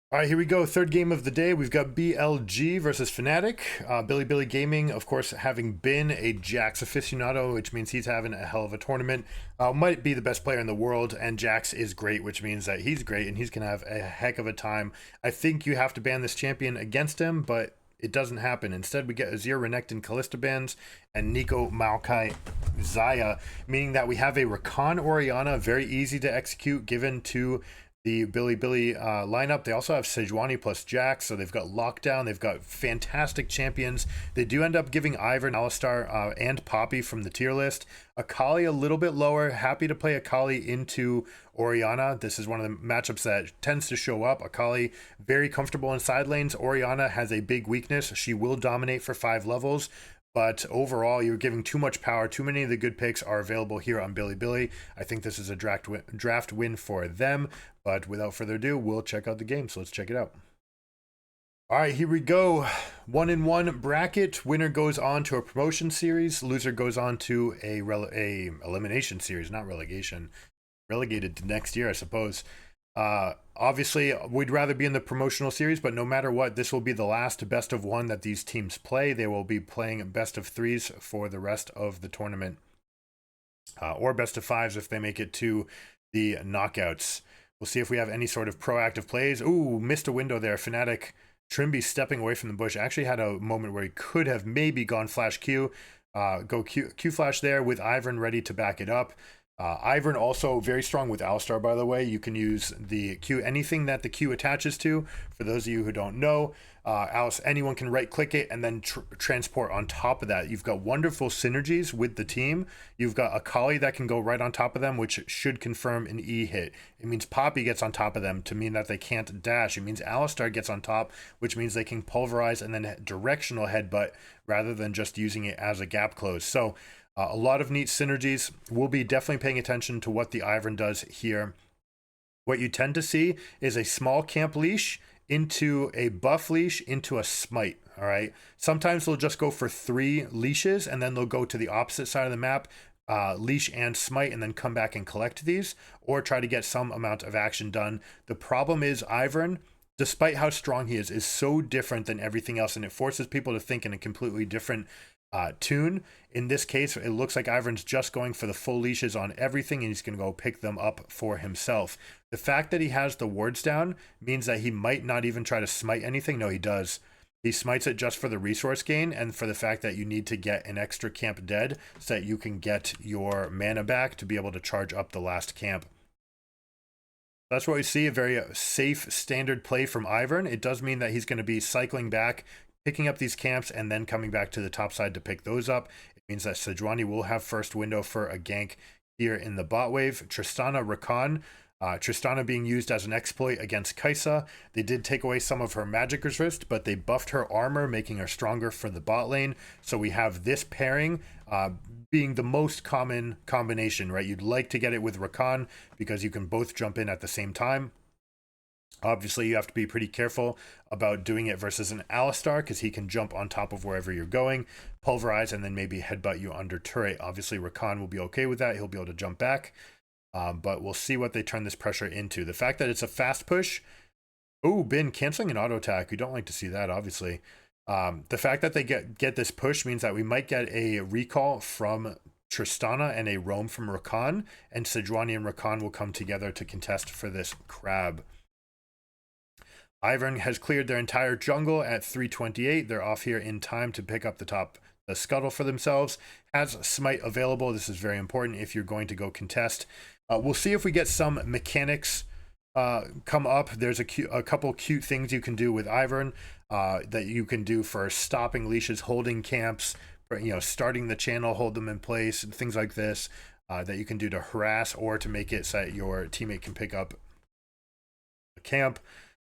All right, here we go. Third game of the day. We've got BLG versus Fnatic. Billy Gaming, of course, having been a Jax aficionado, which means he's having a hell of a tournament. Might be the best player in the world, and Jax is great, which means that he's great and he's going to have a heck of a time. I think you have to ban this champion against him, but it doesn't happen. Instead, we get Azir, Renekton, Kalista bans, and Nico, Maokai, Zaya, meaning that we have a Rakan Orianna, very easy to execute, given to the Billy lineup. They also have Sejuani plus Jax, so they've got lockdown. They've got fantastic champions. They do end up giving Ivern, Alistar, and Poppy from the tier list. Akali a little bit lower. Happy to play Akali into Orianna. This is one of the matchups that tends to show up. Akali very comfortable in side lanes. Orianna has a big weakness. She will dominate for 5 levels. But overall, you're giving too much power. Too many of the good picks are available here on Billy. I think this is a draft win for them. But without further ado, we'll check out the game. So let's check it out. All right, here we go. 1-in-1 bracket. Winner goes on to a promotion series. Loser goes on to a elimination series, not relegation. Relegated to next year, I suppose. Obviously, we'd rather be in the promotional series, but no matter what, this will be the last best of 1 that these teams play. They will be playing best of 3s for the rest of the tournament, or best of 5s if they make it to the knockouts. We'll see if we have any sort of proactive plays. Ooh, missed a window there. Fnatic, Trimby stepping away from the bush. Actually had a moment where he could have maybe gone flash Q. Go Q flash there with Ivern ready to back it up. Ivern also very strong with Alistar, by the way. You can use the Q, anything that the Q attaches to. For those of you who don't know, anyone can right click it and then transport on top of that. You've got wonderful synergies with the team. You've got Akali that can go right on top of them, which should confirm an E hit. It means Poppy gets on top of them to mean that they can't dash. It means Alistar gets on top, which means they can pulverize and then directional headbutt rather than just using it as a gap close. So a lot of neat synergies. We'll be definitely paying attention to what the Ivern does here. What you tend to see is a small camp leash into a buff leash into a smite. All right. Sometimes they'll just go for 3 leashes and then they'll go to the opposite side of the map, leash and smite, and then come back and collect these or try to get some amount of action done. The problem is Ivern, despite how strong he is so different than everything else, and it forces people to think in a completely different tune. In this case, it looks like Ivern's just going for the full leashes on everything, and he's going to go pick them up for himself. The fact that he has the wards down means that he might not even try to smite anything. No, he does. He smites it just for the resource gain and for the fact that you need to get an extra camp dead so that you can get your mana back to be able to charge up the last camp. That's what we see, a very safe standard play from Ivern. It does mean that he's going to be cycling back, picking up these camps, and then coming back to the top side to pick those up. It means that Sejuani will have first window for a gank here in the bot wave. Tristana, Rakan. Tristana being used as an exploit against Kai'Sa. They did take away some of her magic resist, but they buffed her armor, making her stronger for the bot lane. So we have this pairing being the most common combination, right? You'd like to get it with Rakan because you can both jump in at the same time. Obviously, you have to be pretty careful about doing it versus an Alistar because he can jump on top of wherever you're going, pulverize, and then maybe headbutt you under turret. Obviously, Rakan will be okay with that. He'll be able to jump back. But we'll see what they turn this pressure into. The fact that it's a fast push. Oh, Bin canceling an auto attack. We don't like to see that, obviously. The fact that they get this push means that we might get a recall from Tristana and a roam from Rakan, and Sejuani and Rakan will come together to contest for this crab. Ivern has cleared their entire jungle at 328. They're off here in time to pick up the scuttle for themselves. Has smite available. This is very important if you're going to go contest. We'll see if we get some mechanics come up. There's a couple cute things you can do with Ivern that you can do for stopping leashes, holding camps, starting the channel, hold them in place, and things like this that you can do to harass or to make it so that your teammate can pick up a camp.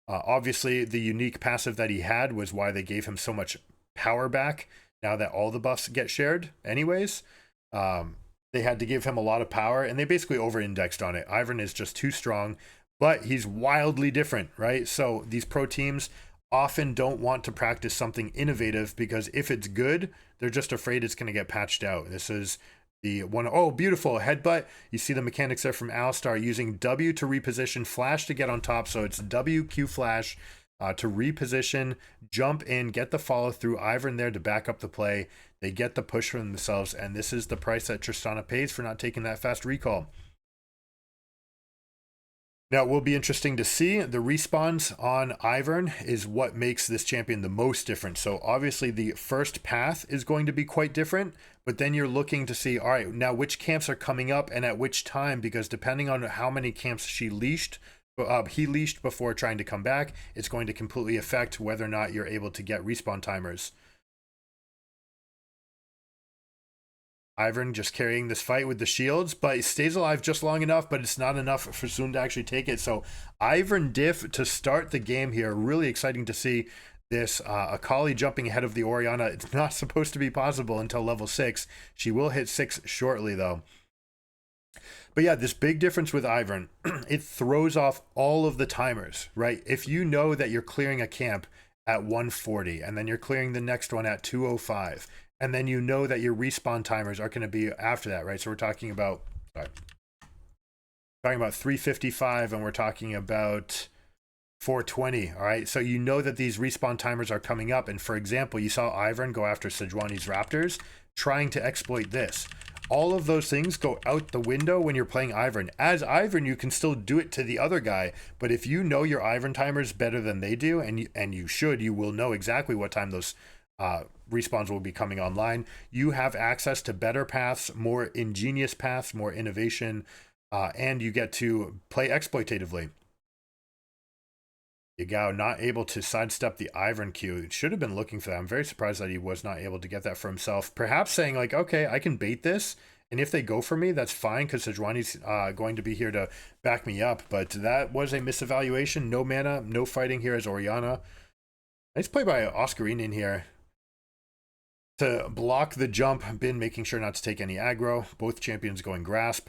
Obviously, the unique passive that he had was why they gave him so much power back. Now that all the buffs get shared anyways, they had to give him a lot of power, and they basically over-indexed on it. Ivern is just too strong, but he's wildly different, right? So these pro teams often don't want to practice something innovative because if it's good, they're just afraid it's going to get patched out. This is The one, oh, beautiful headbutt. You see the mechanics there from Alistar using W to reposition, flash to get on top. So it's W, Q flash to reposition, jump in, get the follow through. Ivern there to back up the play. They get the push for themselves, and this is the price that Tristana pays for not taking that fast recall. Now, it will be interesting to see. The respawns on Ivern is what makes this champion the most different. So obviously the first path is going to be quite different, but then you're looking to see, all right, now which camps are coming up and at which time, because depending on how many camps he leashed before trying to come back, it's going to completely affect whether or not you're able to get respawn timers. Ivern just carrying this fight with the shields, but he stays alive just long enough, but it's not enough for Zun to actually take it. So Ivern diff to start the game here. Really exciting to see this Akali jumping ahead of the Orianna. It's not supposed to be possible until level 6. She will hit 6 shortly though. But yeah, this big difference with Ivern, it throws off all of the timers, right? If you know that you're clearing a camp at 140 and then you're clearing the next one at 205, and then you know that your respawn timers are going to be after that, right? So we're talking about, 355 and we're talking about 420, all right? So you know that these respawn timers are coming up. And for example, you saw Ivern go after Sejuani's Raptors, trying to exploit this. All of those things go out the window when you're playing Ivern. As Ivern, you can still do it to the other guy, but if you know your Ivern timers better than they do, and you will know exactly what time those respawns will be coming online. You have access to better paths, more ingenious paths, more innovation, and you get to play exploitatively. Yagao not able to sidestep the Ivern Q. Should have been looking for that. I'm very surprised that he was not able to get that for himself. Perhaps saying like, okay, I can bait this, and if they go for me, that's fine, because Sejuani's going to be here to back me up. But that was a misevaluation. No mana, no fighting here as Orianna. Nice play by Oscarine here to block the jump. Bin making sure not to take any aggro. Both champions going grasp.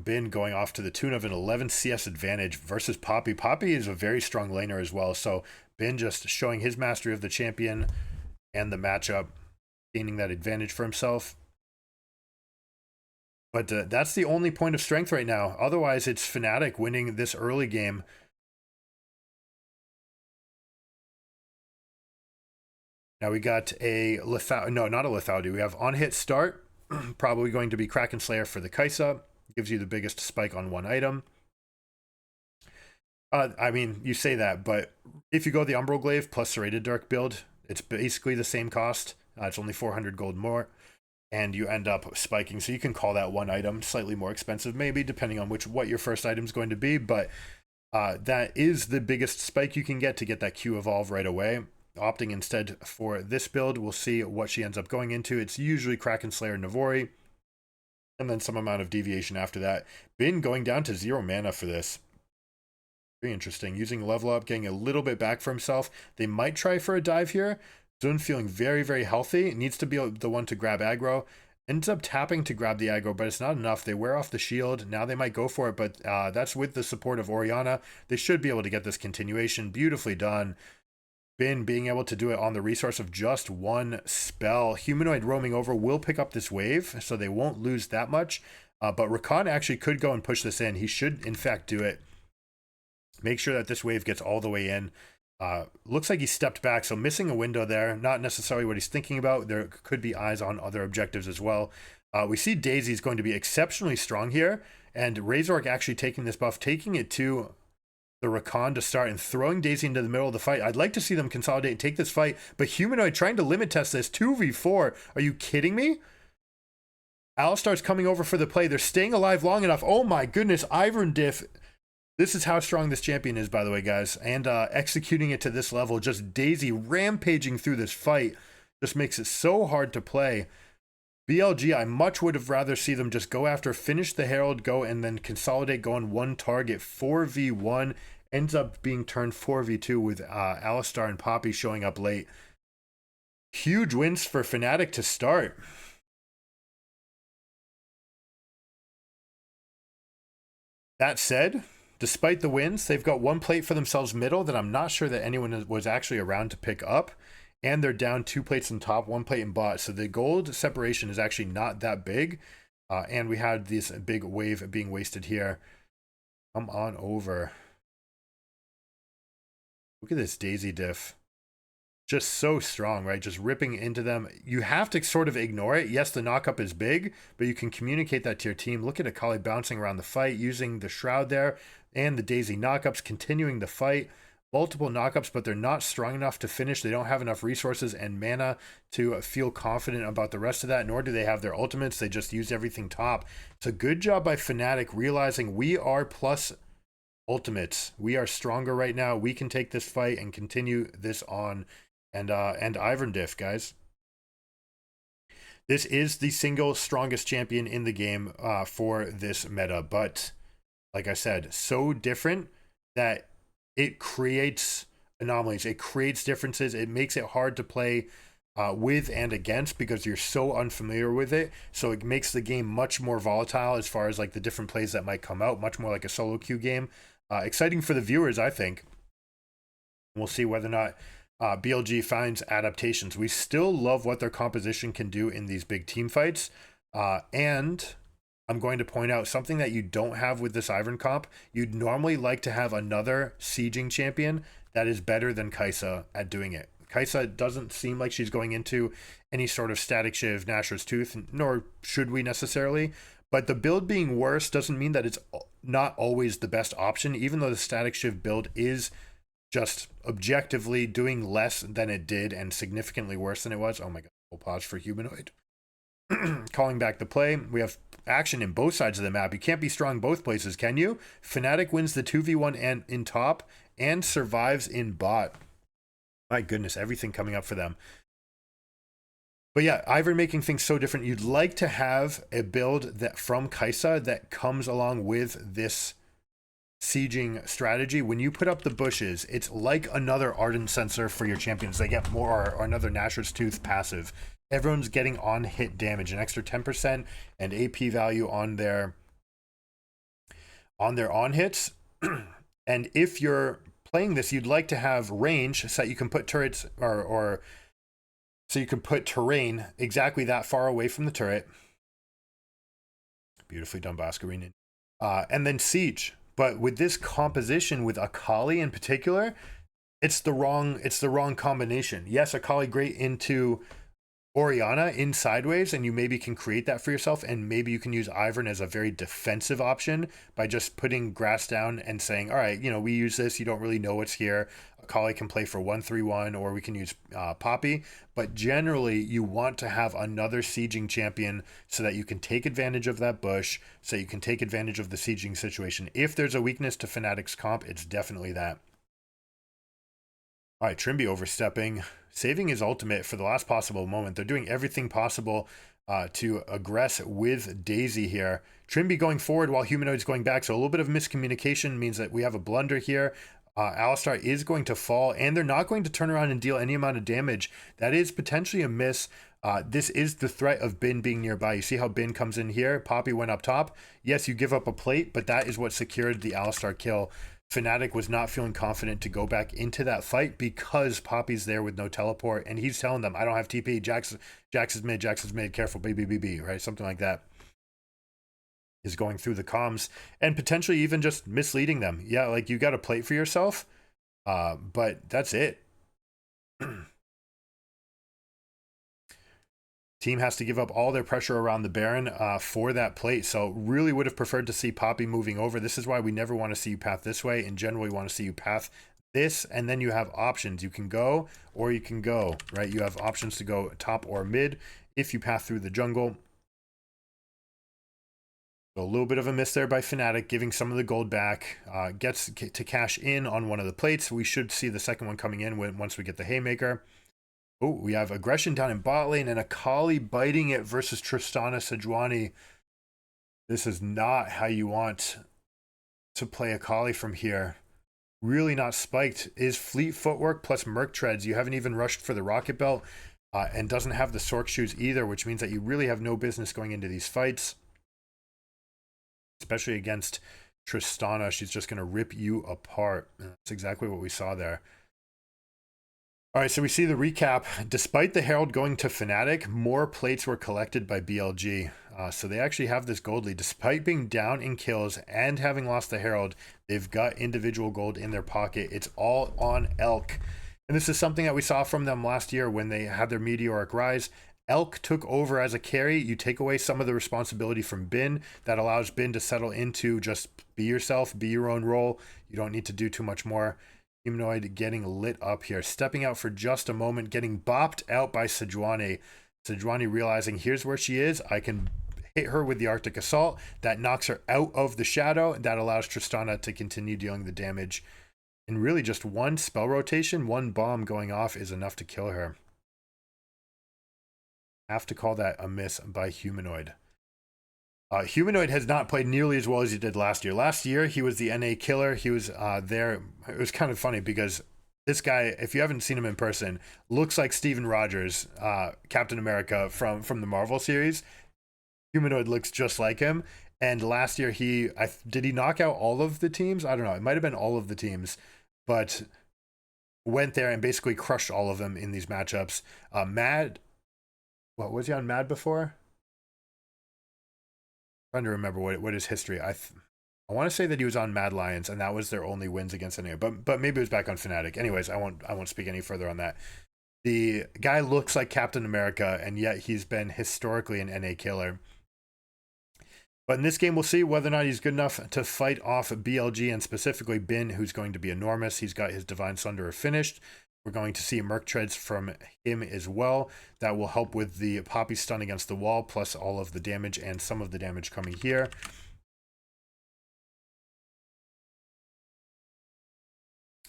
Bin going off to the tune of an 11 CS advantage versus Poppy. Poppy is a very strong laner as well. So Bin just showing his mastery of the champion and the matchup, gaining that advantage for himself. But that's the only point of strength right now. Otherwise, it's Fnatic winning this early game. Now we got a Lethal, no, not a Lethality. We have on hit start, probably going to be Kraken Slayer for the Kaisa. Gives you the biggest spike on one item. I mean, you say that, but if you go the Umbral Glaive plus Serrated Dark build, it's basically the same cost. It's only 400 gold more, and you end up spiking. So you can call that one item slightly more expensive, maybe, depending on what your first item is going to be. But that is the biggest spike you can get to get that Q evolve right away. Opting instead for this build, we'll see what she ends up going into. It's usually Kraken Slayer Navori, and then some amount of deviation after that. Bin going down to 0 mana for this. Very interesting. Using level up, getting a little bit back for himself. They might try for a dive here. Zun feeling very, very healthy. Needs to be the one to grab aggro. Ends up tapping to grab the aggro, but it's not enough. They wear off the shield. Now they might go for it, but that's with the support of Orianna. They should be able to get this continuation. Beautifully done. Bin being able to do it on the resource of just one spell. Humanoid roaming over will pick up this wave, so they won't lose that much. But Rakan actually could go and push this in. He should, in fact, do it. Make sure that this wave gets all the way in. Looks like he stepped back, so missing a window there. Not necessarily what he's thinking about. There could be eyes on other objectives as well. We see Daisy's going to be exceptionally strong here, and Razork actually taking this buff, taking it to the Rakan to start and throwing Daisy into the middle of the fight. I'd like to see them consolidate and take this fight, but Humanoid trying to limit test this 2v4. Are you kidding me? Alistar's coming over for the play. They're staying alive long enough. Oh my goodness, Ivern diff. This is how strong this champion is, by the way, guys. And executing it to this level, just Daisy rampaging through this fight, just makes it so hard to play. BLG, I much would have rather see them just go after, finish the Herald, go, and then consolidate, go on one target. 4v1 ends up being turned 4v2 with Alistar and Poppy showing up late. Huge wins for Fnatic to start. That said, despite the wins, they've got one plate for themselves middle that I'm not sure that anyone was actually around to pick up. and they're down 2 plates in top, 1 plate in bot. So the gold separation is actually not that big. And we had this big wave being wasted here. Come on over. Look at this daisy diff. Just so strong, right? Just ripping into them. You have to sort of ignore it. Yes, the knockup is big, but you can communicate that to your team. Look at Akali bouncing around the fight, using the shroud there, and the daisy knockups, continuing the fight. Multiple knockups, but they're not strong enough to finish. They don't have enough resources and mana to feel confident about the rest of that, nor do they have their ultimates. They just use everything top. It's a good job by Fnatic realizing we are plus ultimates. We are stronger right now. We can take this fight and continue this on. And Ivern diff, guys. This is the single strongest champion in the game for this meta, but like I said, so different that it creates anomalies. It creates differences. It makes it hard to play with and against because you're so unfamiliar with it. So it makes the game much more volatile as far as like the different plays that might come out, much more like a solo queue game. Exciting for the viewers, I think. We'll see whether or not BLG finds adaptations. We still love what their composition can do in these big team fights. And I'm going to point out something that you don't have with this Ivern comp. You'd normally like to have another sieging champion that is better than Kai'Sa at doing it. Kai'Sa doesn't seem like she's going into any sort of static shiv, Nashor's Tooth, nor should we necessarily. But the build being worse doesn't mean that it's not always the best option, even though the static shiv build is just objectively doing less than it did and significantly worse than it was. Oh my god, we'll pause for humanoid. Calling back the play. We have action in both sides of the map. You can't be strong both places, can you? Fnatic wins the 2v1 and in top and survives in bot. My goodness, everything coming up for them. But yeah, Ivern making things so different. You'd like to have a build that from Kai'Sa that comes along with this sieging strategy. When you put up the bushes, it's like another Ardent Sensor for your champions. They get more, or another Nashor's Tooth passive. Everyone's getting on hit damage, an extra 10% and AP value on their on hits. And if you're playing this, you'd like to have range so that you can put turrets or so you can put terrain exactly that far away from the turret. Beautifully done, Boscarine. And then siege. But with this composition, with Akali in particular, it's the wrong combination. Yes, Akali great into Orianna in sideways, and you maybe can create that for yourself, and maybe you can use Ivern as a very defensive option by just putting grass down and saying, all right, you know, we use this, you don't really know what's here. Akali can play for 1-3-1, or we can use Poppy, but generally you want to have another sieging champion so that you can take advantage of that bush, so you can take advantage of the sieging situation. If there's a weakness to Fnatic's comp, it's definitely that. All right, Trimby overstepping, saving his ultimate for the last possible moment. They're doing everything possible to aggress with Daisy here. Trimby going forward while Humanoid's going back, so a little bit of miscommunication means that we have a blunder here. Alistar is going to fall, and they're not going to turn around and deal any amount of damage. That is potentially a miss. This is the threat of Bin being nearby. You see how Bin comes in here? Poppy went up top. Yes, you give up a plate, but that is what secured the Alistar kill. Fnatic was not feeling confident to go back into that fight because Poppy's there with no teleport, and he's telling them, I don't have TP, Jax is mid, careful, baby, right? Something like that is going through the comms and potentially even just misleading them. Yeah, like you got a plate for yourself, but that's it. Team has to give up all their pressure around the Baron for that plate. So really would have preferred to see Poppy moving over. This is why we never want to see you path this way. In general, we want to see you path this, and then you have options. You can go or you can go, right? You have options to go top or mid if you path through the jungle. So a little bit of a miss there by Fnatic, giving some of the gold back. Gets to cash in on one of the plates. We should see the second one coming in once we get the Haymaker. Oh, we have aggression down in bot lane and Akali biting it versus Tristana Sejuani. This is not how you want to play Akali from here. Really not spiked. Is fleet footwork plus Merc treads. You haven't even rushed for the rocket belt and doesn't have the Sork shoes either, which means that you really have no business going into these fights. Especially against Tristana. 'She's just going to rip you apart. That's exactly what we saw there. All right, so we see the recap. Despite the Herald going to Fnatic, more plates were collected by BLG. So they actually have this gold lead. Despite being down in kills and having lost the Herald, they've got individual gold in their pocket. It's all on Elk. And this is something that we saw from them last year when they had their meteoric rise. Elk took over as a carry. You take away some of the responsibility from Bin. That allows Bin to settle into just be yourself, be your own role. You don't need to do too much more. Humanoid getting lit up here, stepping out for just a moment, getting bopped out by Sejuani. Sejuani realizing here's where she is. I can hit her with the Arctic Assault. That knocks her out of the shadow. That allows Tristana to continue dealing the damage. And really just one spell rotation, one bomb going off is enough to kill her. Have to call that a miss by Humanoid. Humanoid has not played nearly as well as he did last year. Last year, he was the NA killer. He was there. It was kind of funny because this guy, if you haven't seen him in person, looks like Steven Rogers, Captain America from the Marvel series. Humanoid looks just like him. And last year, did he knock out all of the teams? I don't know. It might have been all of the teams, but went there and basically crushed all of them in these matchups. Mad, what was he on Mad before? Trying to remember what his history. I want to say that he was on Mad Lions and that was their only wins against anyone. But maybe it was back on Fnatic. Anyways, I won't speak any further on that. The guy looks like Captain America, and yet he's been historically an NA killer. But in this game, we'll see whether or not he's good enough to fight off BLG and specifically Bin, who's going to be enormous. He's got his Divine Sunderer finished. We're going to see Merc Treads from him as well. That will help with the Poppy stun against the wall, plus all of the damage and some of the damage coming here.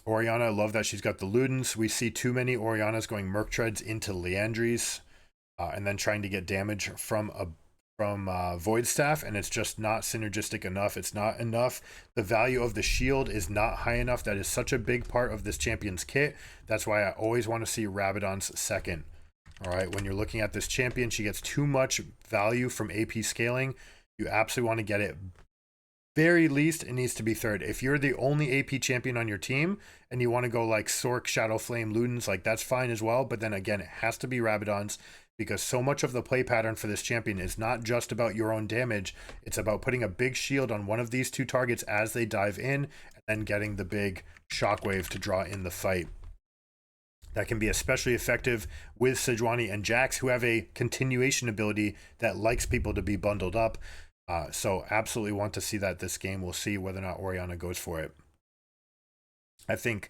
Orianna, I love that she's got the Ludens. We see too many Oriannas going Merc Treads into Liandry's and then trying to get damage from Void Staff, and it's just not synergistic enough. It's not enough. The value of the shield is not high enough. That is such a big part of this champion's kit. That's why I always want to see Rabadon's second. All right, when you're looking at this champion, she gets too much value from AP scaling. You absolutely want to get it. Very least, it needs to be third. If you're the only AP champion on your team and you want to go like Sork, Shadow Flame, Ludens, like that's fine as well. But then again, it has to be Rabadon's, because so much of the play pattern for this champion is not just about your own damage. It's about putting a big shield on one of these two targets as they dive in and then getting the big shockwave to draw in the fight. That can be especially effective with Sejuani and Jax, who have a continuation ability that likes people to be bundled up. So absolutely want to see that this game. We'll see whether or not Orianna goes for it. I think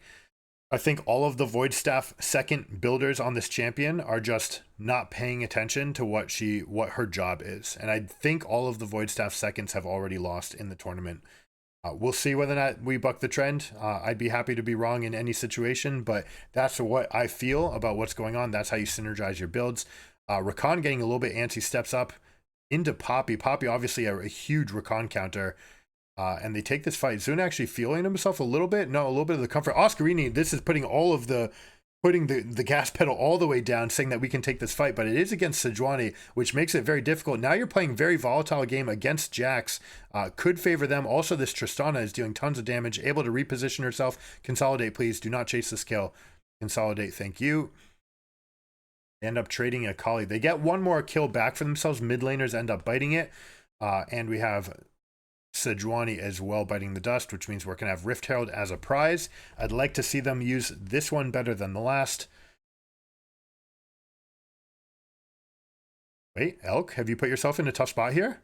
all of the Void Staff second builders on this champion are just not paying attention to what her job is. And I think all of the Void Staff seconds have already lost in the tournament. We'll see whether or not we buck the trend. I'd be happy to be wrong in any situation, but that's what I feel about what's going on. That's how you synergize your builds. Rakan getting a little bit antsy, steps up into Poppy. Poppy obviously a huge Rakan counter. And they take this fight. Zun actually feeling himself a little bit. No, a little bit of the comfort. Oscarini, this is putting the gas pedal all the way down, saying that we can take this fight, but it is against Sejuani, which makes it very difficult. Now you're playing very volatile game against Jax. Could favor them. Also, this Tristana is doing tons of damage, able to reposition herself. Consolidate, please. Do not chase this kill. Consolidate, thank you. End up trading a Kali. They get one more kill back for themselves. Mid laners end up biting it. And we have Sejuani as well biting the dust, which means we're going to have Rift Herald as a prize. I'd like to see them use this one better than the last. Wait, Elk, have you put yourself in a tough spot here?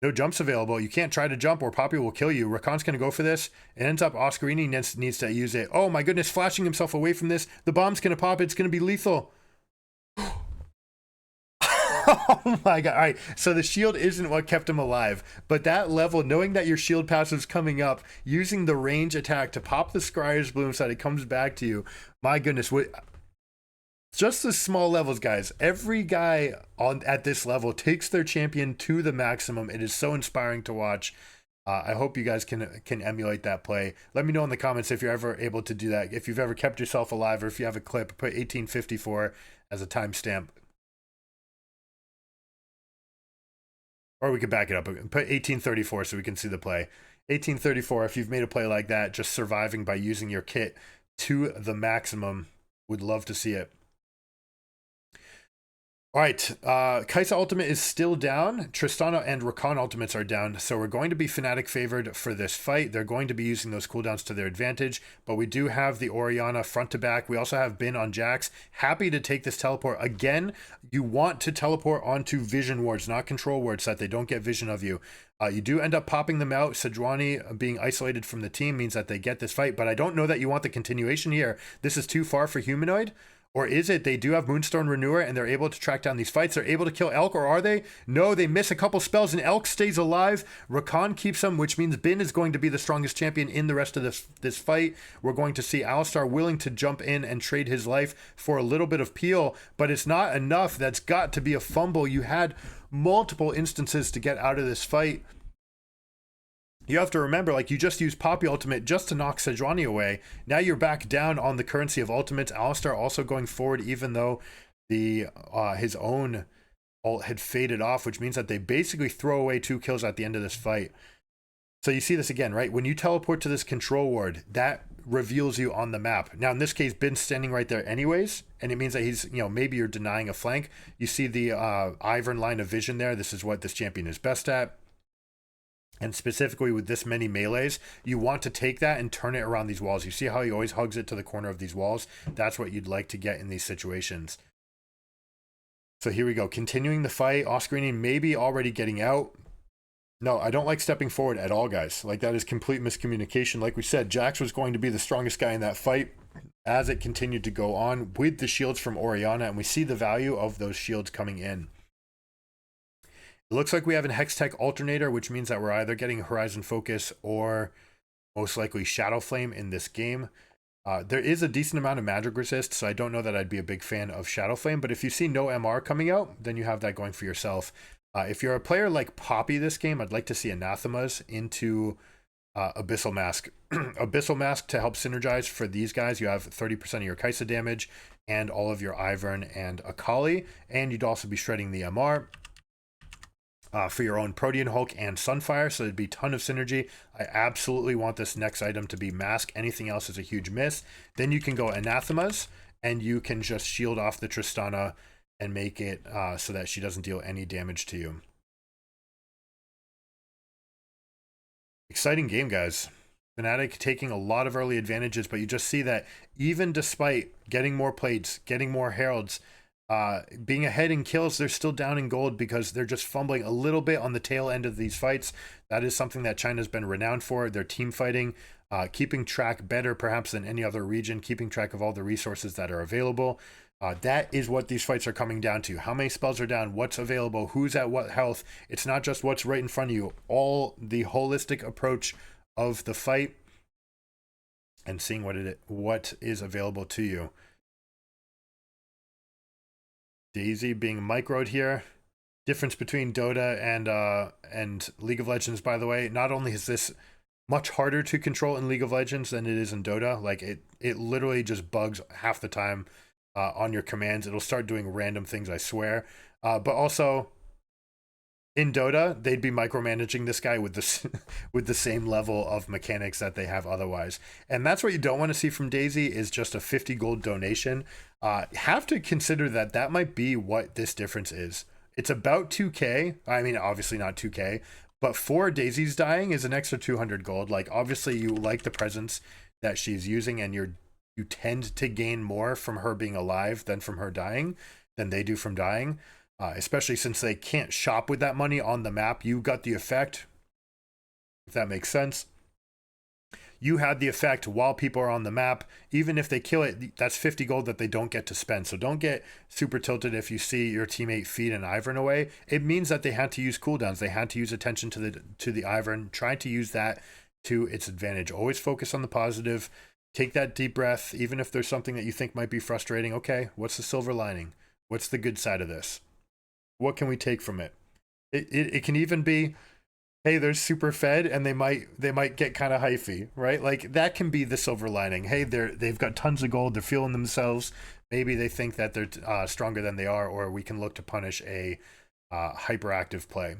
No jumps available. You can't try to jump or Poppy will kill you. Rakan's going to go for this. It ends up Oscarini needs to use it. Oh my goodness, flashing himself away from this. The bomb's going to pop. It's going to be lethal. Oh my god. All right, so the shield isn't what kept him alive, but that level, knowing that your shield passive's coming up, using the range attack to pop the Scryer's Bloom so that it comes back to you. My goodness, just the small levels, guys. Every guy at this level takes their champion to the maximum. It is so inspiring to watch. I hope you guys can emulate that play. Let me know in the comments if you're ever able to do that. If you've ever kept yourself alive, or if you have a clip, put 1854 as a timestamp. Or we could back it up. Put 1834 so we can see the play. 1834, if you've made a play like that, just surviving by using your kit to the maximum. Would love to see it. All right, Kaisa ultimate is still down. Tristana and Rakan ultimates are down, so we're going to be Fnatic favored for this fight. They're going to be using those cooldowns to their advantage, but we do have the Orianna front to back. We also have Bin on Jax. Happy to take this teleport. Again, you want to teleport onto vision wards, not control wards, so that they don't get vision of you. You do end up popping them out. Sejuani being isolated from the team means that they get this fight, but I don't know that you want the continuation here. This is too far for Humanoid. Or is it they do have Moonstone Renewer and they're able to track down these fights? They're able to kill Elk, or are they? No, they miss a couple spells and Elk stays alive. Rakan keeps him, which means Bin is going to be the strongest champion in the rest of this fight. We're going to see Alistar willing to jump in and trade his life for a little bit of peel, but it's not enough. That's got to be a fumble. You had multiple instances to get out of this fight. You have to remember, like, you just used Poppy Ultimate just to knock Sejuani away. Now you're back down on the currency of ultimates. Alistar also going forward, even though the his own ult had faded off, which means that they basically throw away 2 kills at the end of this fight. So you see this again, right? When you teleport to this control ward, that reveals you on the map. Now, in this case, Ben's standing right there anyways, and it means that he's, maybe you're denying a flank. You see the Ivern line of vision there. This is what this champion is best at. And specifically with this many melees, you want to take that and turn it around these walls. You see how he always hugs it to the corner of these walls? That's what you'd like to get in these situations. So here we go. Continuing the fight. Oscarini maybe already getting out. No, I don't like stepping forward at all, guys. Like, that is complete miscommunication. Like we said, Jax was going to be the strongest guy in that fight as it continued to go on with the shields from Orianna. And we see the value of those shields coming in. It looks like we have an Hextech alternator, which means that we're either getting Horizon Focus or most likely Shadow Flame in this game. There is a decent amount of magic resist, so I don't know that I'd be a big fan of Shadow Flame, but if you see no MR coming out, then you have that going for yourself. If you're a player like Poppy this game, I'd like to see Anathemas into Abyssal Mask. Abyssal Mask to help synergize for these guys. You have 30% of your Kaisa damage and all of your Ivern and Akali, and you'd also be shredding the MR. For your own Protean Hulk and Sunfire, so there'd be a ton of synergy. I absolutely want this next item to be Mask. Anything else is a huge miss. Then you can go Anathemas, and you can just shield off the Tristana and make it so that she doesn't deal any damage to you. Exciting game, guys. Fnatic taking a lot of early advantages, but you just see that even despite getting more plates, getting more heralds, being ahead in kills, they're still down in gold because they're just fumbling a little bit on the tail end of these fights. That is something that China's been renowned for. Their team fighting, keeping track better perhaps than any other region, keeping track of all the resources that are available. That is what these fights are coming down to. How many spells are down, what's available, who's at what health. It's not just what's right in front of you. All the holistic approach of the fight and seeing what is available to you. Daisy being microed here. Difference between Dota and League of Legends, by the way. Not only is this much harder to control in League of Legends than it is in Dota. Like, it literally just bugs half the time on your commands. It'll start doing random things, I swear. But also, in Dota, they'd be micromanaging this guy with this with the same level of mechanics that they have otherwise. And that's what you don't want to see from Daisy, is just a 50 gold donation. Have to consider that that might be what this difference is. It's about 2k. I mean, obviously not 2k, but for Daisy's dying is an extra 200 gold. Like, obviously you like the presence that she's using, and you tend to gain more from her being alive than from her dying, than they do from dying. Especially since they can't shop with that money on the map. You got the effect, if that makes sense. You had the effect while people are on the map. Even if they kill it, that's 50 gold that they don't get to spend. So don't get super tilted if you see your teammate feed an Ivern away. It means that they had to use cooldowns. They had to use attention to the Ivern. Try to use that to its advantage. Always focus on the positive. Take that deep breath. Even if there's something that you think might be frustrating. Okay, what's the silver lining? What's the good side of this? What can we take from it? It can even be, hey, there's super fed and they might get kind of hyphy, right? Like, that can be the silver lining. Hey, they've got tons of gold, they're feeling themselves. Maybe they think that they're stronger than they are, or we can look to punish a hyperactive play.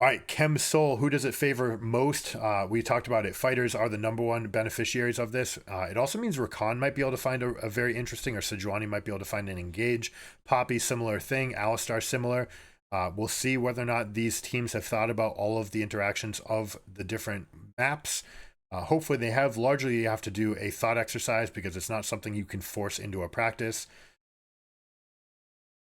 All right, Chem Soul, who does it favor most? We talked about it. Fighters are the #1 beneficiaries of this. It also means Rakan might be able to find a very interesting, or Sejuani might be able to find an engage. Poppy, similar thing. Alistar, similar. We'll see whether or not these teams have thought about all of the interactions of the different maps. Hopefully they have. Largely, you have to do a thought exercise because it's not something you can force into a practice.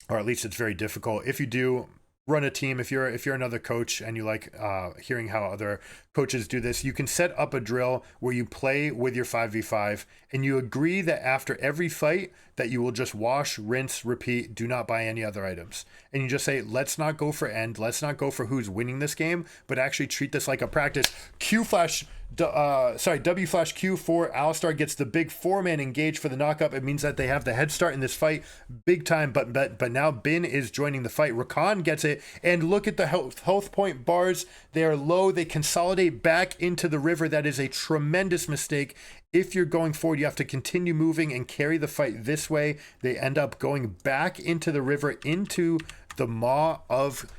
Or at least it's very difficult. If you do run a team, if you're another coach and you like hearing how other coaches do this, you can set up a drill where you play with your 5v5 and you agree that after every fight that you will just wash, rinse, repeat, do not buy any other items. And you just say, let's not go for end, let's not go for who's winning this game, but actually treat this like a practice. W flash Q for Alistar gets the big 4-man engage for the knockup. It means that they have the head start in this fight big time, but now Bin is joining the fight. Rakan gets it, and look at the health point bars. They are low. They consolidate back into the river. That is a tremendous mistake. If you're going forward, you have to continue moving and carry the fight this way. They end up going back into the river, into the maw of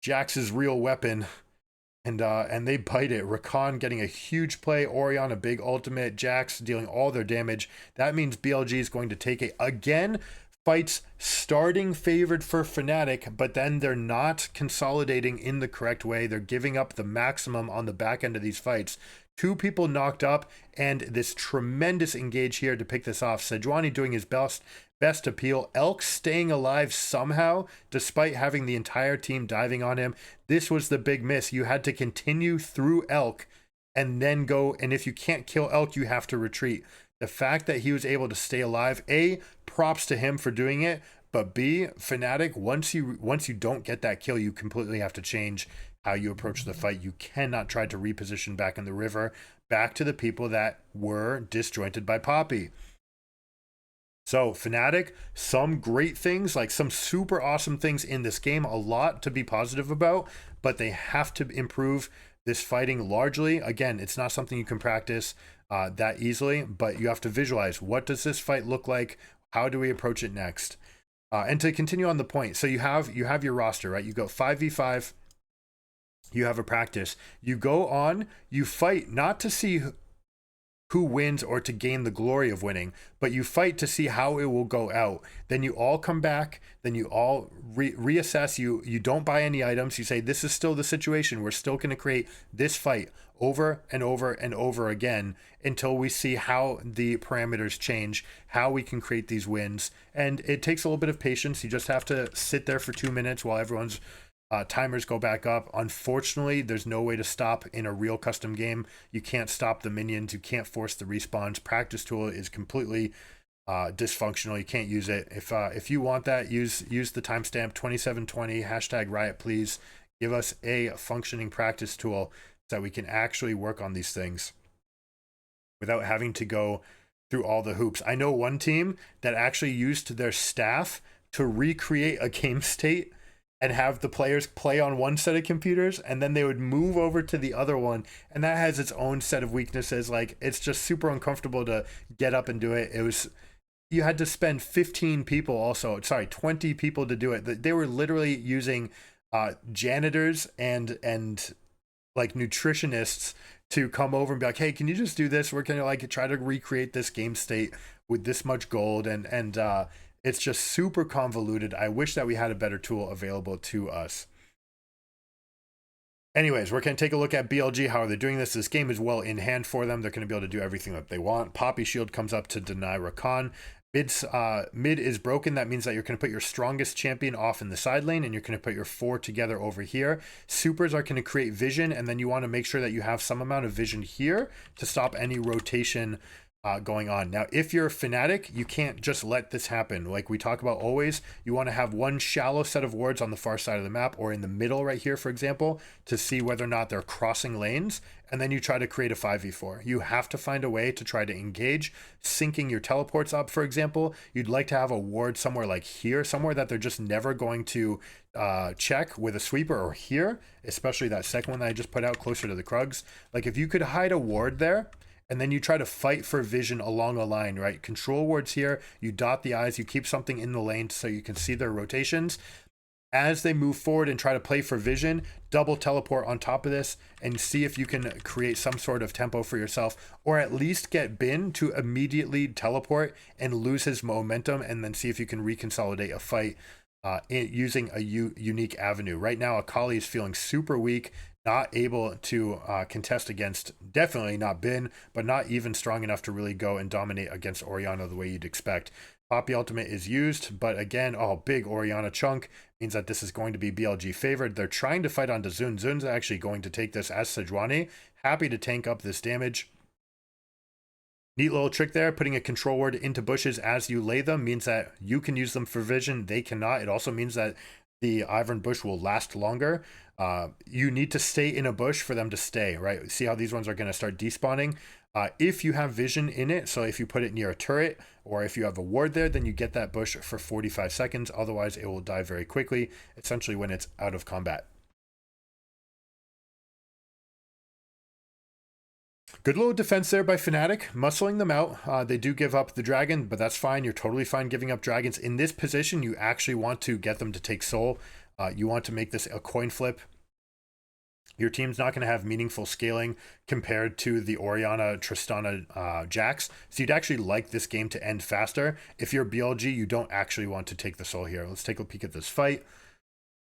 Jax's real weapon. And they bite it. Rakan getting a huge play, Orion a big ultimate, Jax dealing all their damage. That means BLG is going to take it again. Fights starting favored for Fnatic, but then they're not consolidating in the correct way. They're giving up the maximum on the back end of these fights. 2 people knocked up, and this tremendous engage here to pick this off. Sejuani doing his best appeal. Elk staying alive somehow, despite having the entire team diving on him. This was the big miss. You had to continue through Elk and then go, and if you can't kill Elk, you have to retreat. The fact that he was able to stay alive, A, props to him for doing it, but B, Fnatic, once you don't get that kill, you completely have to change how you approach the fight. You cannot try to reposition back in the river, back to the people that were disjointed by Poppy. So Fnatic, some great things, like some super awesome things in this game, a lot to be positive about, but they have to improve this fighting largely. Again, it's not something you can practice that easily, but you have to visualize, what does this fight look like? How do we approach it next? And to continue on the point, so you have your roster, right? You go 5v5, you have a practice, you go on, you fight not to see who wins or to gain the glory of winning, but you fight to see how it will go out. Then you all come back, then you all reassess. You don't buy any items. You say, this is still the situation. We're still going to create this fight over and over and over again until we see how the parameters change, how we can create these wins. And it takes a little bit of patience. You just have to sit there for 2 minutes while everyone's timers go back up. Unfortunately, there's no way to stop in a real custom game. You can't stop the minions. You can't force the respawns. Practice tool is completely dysfunctional. You can't use it. If you want that, use the timestamp 2720 #riot please. Give us a functioning practice tool so that we can actually work on these things without having to go through all the hoops. I know one team that actually used their staff to recreate a game state and have the players play on one set of computers, and then they would move over to the other one, and that has its own set of weaknesses. Like, it's just super uncomfortable to get up and do it. You had to spend 20 people to do it. They were literally using janitors and like nutritionists to come over and be like, hey, can you just do this? We're gonna like try to recreate this game state with this much gold, and it's just super convoluted. I wish that we had a better tool available to us. Anyways, we're going to take a look at BLG. How are they doing this? This game is well in hand for them. They're going to be able to do everything that they want. Poppy Shield comes up to deny Rakan. Mid is broken. That means that you're going to put your strongest champion off in the side lane, and you're going to put your 4 together over here. Supers are going to create vision, and then you want to make sure that you have some amount of vision here to stop any rotation going on. Now, if you're a Fnatic, you can't just let this happen. Like we talk about always, you want to have one shallow set of wards on the far side of the map, or in the middle right here, for example, to see whether or not they're crossing lanes, and then you try to create a 5v4. You have to find a way to try to engage, syncing your teleports up, for example. You'd like to have a ward somewhere like here, somewhere that they're just never going to check with a sweeper, or here, especially that second one that I just put out closer to the Krugs. Like, if you could hide a ward there, and then you try to fight for vision along a line, right? Control wards here, you dot the I's, you keep something in the lane so you can see their rotations. As they move forward and try to play for vision, double teleport on top of this and see if you can create some sort of tempo for yourself, or at least get Bin to immediately teleport and lose his momentum, and then see if you can reconsolidate a fight using a unique avenue. Right now, Akali is feeling super weak, not able to contest against, definitely not Bin, but not even strong enough to really go and dominate against Orianna the way you'd expect. Poppy ultimate is used, but again, big Orianna chunk means that this is going to be BLG favored. They're trying to fight onto Zun. Zun's actually going to take this as Sejuani. Happy to tank up this damage. Neat little trick there, putting a control word into bushes as you lay them means that you can use them for vision, they cannot. It also means that the Ivern bush will last longer. You need to stay in a bush for them to stay, right? See how these ones are going to start despawning? If you have vision in it, so if you put it near a turret or if you have a ward there, then you get that bush for 45 seconds. Otherwise, it will die very quickly, essentially when it's out of combat. Good little defense there by Fnatic, muscling them out. They do give up the dragon, but that's fine. You're totally fine giving up dragons. In this position, you actually want to get them to take soul. You want to make this a coin flip. Your team's not going to have meaningful scaling compared to the Orianna, Tristana, Jax. So you'd actually like this game to end faster. If you're BLG, you don't actually want to take the soul here. Let's take a peek at this fight.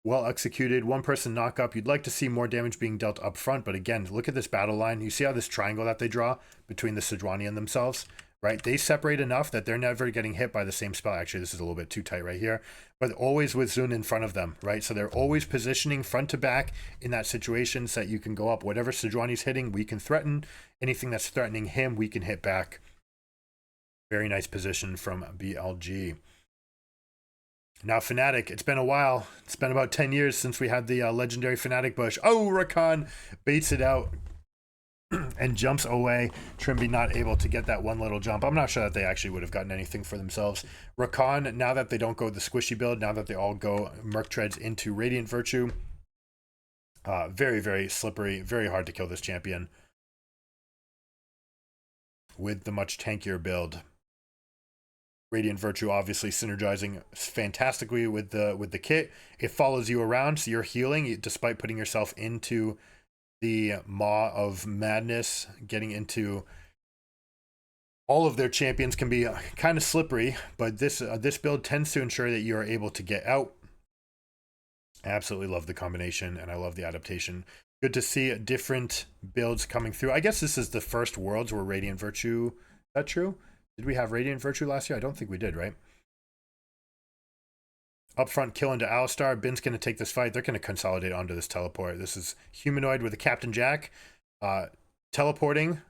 Well executed, one person knock up. You'd like to see more damage being dealt up front, but again, look at this battle line. You see how this triangle that they draw between the Sejuani and themselves, right? They separate enough that they're never getting hit by the same spell. Actually, this is a little bit too tight right here, but always with Zun in front of them, right? So they're always positioning front to back in that situation so that you can go up. Whatever Sejuani's hitting, we can threaten. Anything that's threatening him, we can hit back. Very nice position from BLG. Now Fnatic, it's been a while. It's been about 10 years since we had the legendary Fnatic bush. Oh, Rakan baits it out and jumps away. Trimby not able to get that one little jump. I'm not sure that they actually would have gotten anything for themselves. Rakan, now that they don't go the squishy build, now that they all go Merc Treads into Radiant Virtue, very, very slippery, very hard to kill this champion with the much tankier build. Radiant Virtue obviously synergizing fantastically with the kit. It follows you around, so you're healing despite putting yourself into the maw of madness. Getting into all of their champions can be kind of slippery, but this build tends to ensure that you are able to get out. I absolutely love the combination, and I love the adaptation. Good to see different builds coming through. I guess this is the first Worlds where Radiant Virtue, is that true? Did we have Radiant Virtue last year? I don't think we did, right? Upfront kill into Alistar. Bin's going to take this fight. They're going to consolidate onto this teleport. This is Humanoid with a Captain Jack. Teleporting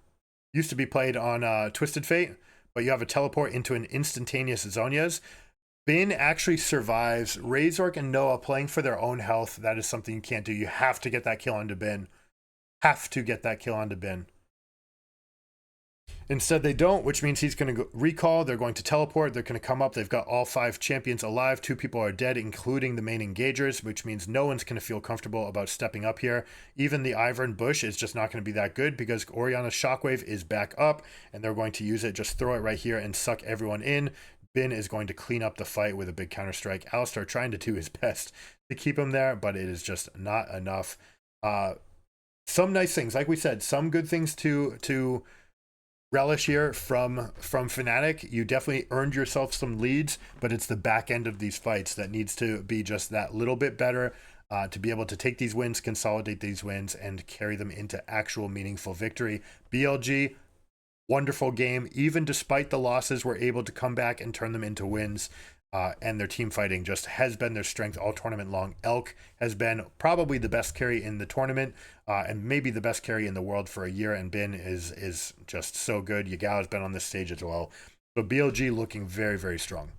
used to be played on Twisted Fate, but you have a teleport into an instantaneous Zhonya's. Bin actually survives. Razork and Noah playing for their own health. That is something you can't do. You have to get that kill onto Bin. Have to get that kill onto Bin. Instead, they don't, which means he's going to recall. They're going to teleport. They're going to come up. They've got all 5 champions alive. 2 people are dead, including the main engagers, which means no one's going to feel comfortable about stepping up here. Even the Ivern bush is just not going to be that good because Orianna's shockwave is back up, and they're going to use it. Just throw it right here and suck everyone in. Bin is going to clean up the fight with a big counter-strike. Alistar trying to do his best to keep him there, but it is just not enough. Some nice things. Like we said, some good things to relish here from Fnatic. You definitely earned yourself some leads, but it's the back end of these fights that needs to be just that little bit better to be able to take these wins, consolidate these wins, and carry them into actual meaningful victory. BLG, wonderful game. Even despite the losses, we're able to come back and turn them into wins. And their team fighting just has been their strength all tournament long. Elk has been probably the best carry in the tournament and maybe the best carry in the world for a year, and Bin is just so good. Yagao has been on this stage as well. So BLG looking very, very strong.